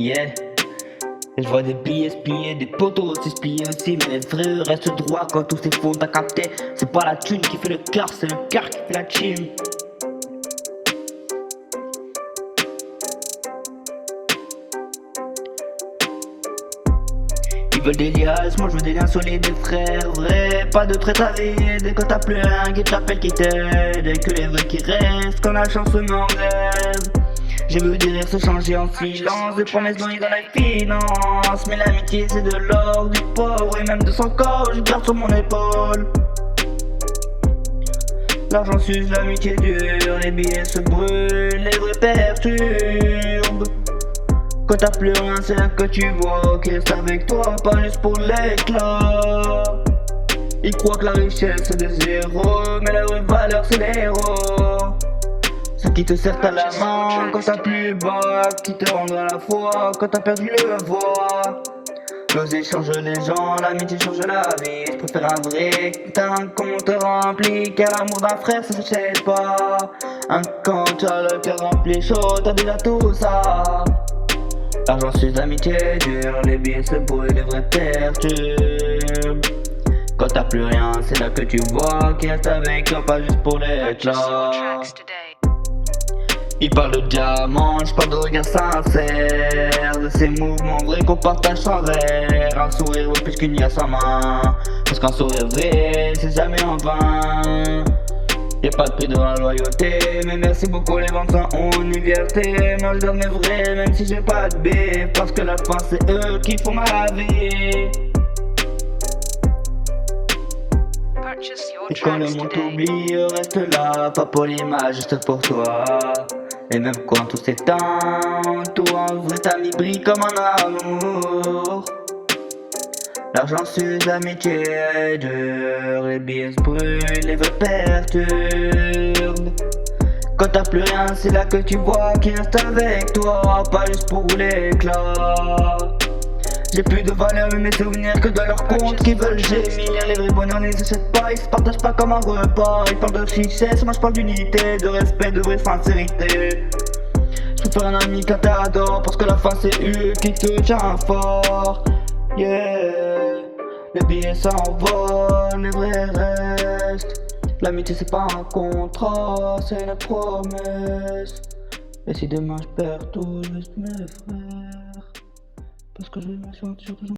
Yeah. Et je vois des billets se plier, des poteaux aussi se plier aussi. Mais les vrais restent droits quand tout c'est faux. T'as capté, c'est pas la thune qui fait le cœur, c'est le cœur qui fait la team. Ils veulent des liasses, moi je veux des liens solides, des frères vrais. Pas de prêt à vide, quand t'as plus un qui t'appelle, qui t'aide. Et que les vrais qui restent, quand la chance se met en grève. J'ai vu des rires se changer en silence, des promesses données dans la finance. Mais l'amitié c'est de l'or, du pauvre et même de son corps, je garde sur mon épaule. L'argent s'use, l'amitié dure, les billets se brûlent, les vrais perturbent. Quand t'as plus rien, c'est là que tu vois qu'il reste avec toi, pas juste pour l'éclat. Ils croient que la richesse c'est des zéros, mais la vraie valeur c'est les héros. Ceux qui te serrent à la main quand t'as plus bas, qui te rendent à la foi quand t'as perdu le voix. L'oser change les gens, l'amitié change la vie. Je préfère un vrai putain qu'on te remplit, car l'amour d'un frère ça s'achète pas. Quand tu as le cœur rempli chaud, t'as déjà tout ça. L'argent suce, l'amitié dure, les billets se brûlent, les vrais perturbent. Quand t'as plus rien, c'est là que tu vois qu'il reste avec toi, pas juste pour l'éclat. Il parle de diamants, je parle de regard sincère, de ces mouvements vrais qu'on partage sans verre. Un sourire vaut plus qu'une liasse en main, parce qu'un sourire vrai, c'est jamais en vain. Y'a pas de prix dans la loyauté, mais merci beaucoup les ventes sont en liberté. Moi je donne mes vrais, même si j'ai pas de bif, parce que la fin c'est eux qui font ma vie. Et quand le monde t'oublie, reste là, pas pour l'image, juste pour toi. Et même quand tout s'éteint, toi un vrai ami brille comme un amour. L'argent s'use, l'amitié dure, les billets se brûlent, les vœux perturbent. Quand t'as plus rien, c'est là que tu vois qu'il reste avec toi, pas juste pour l'éclat. J'ai plus de valeur mais mes souvenirs que dans leur compte qui veulent gémir. Les vrais bonheurs ne s'achètent pas, ils se partagent pas comme un repas. Ils parlent de richesse, moi je parle d'unité, de respect, de vraie sincérité. Je préfère un ami qu'un t'adore, parce que la fin c'est eux qui te tient fort. Yeah, les billets s'envolent, les vrais restent. L'amitié c'est pas un contrat, c'est une promesse. Et si demain je perds tout, juste mes frères, parce que je vais me sentir toujours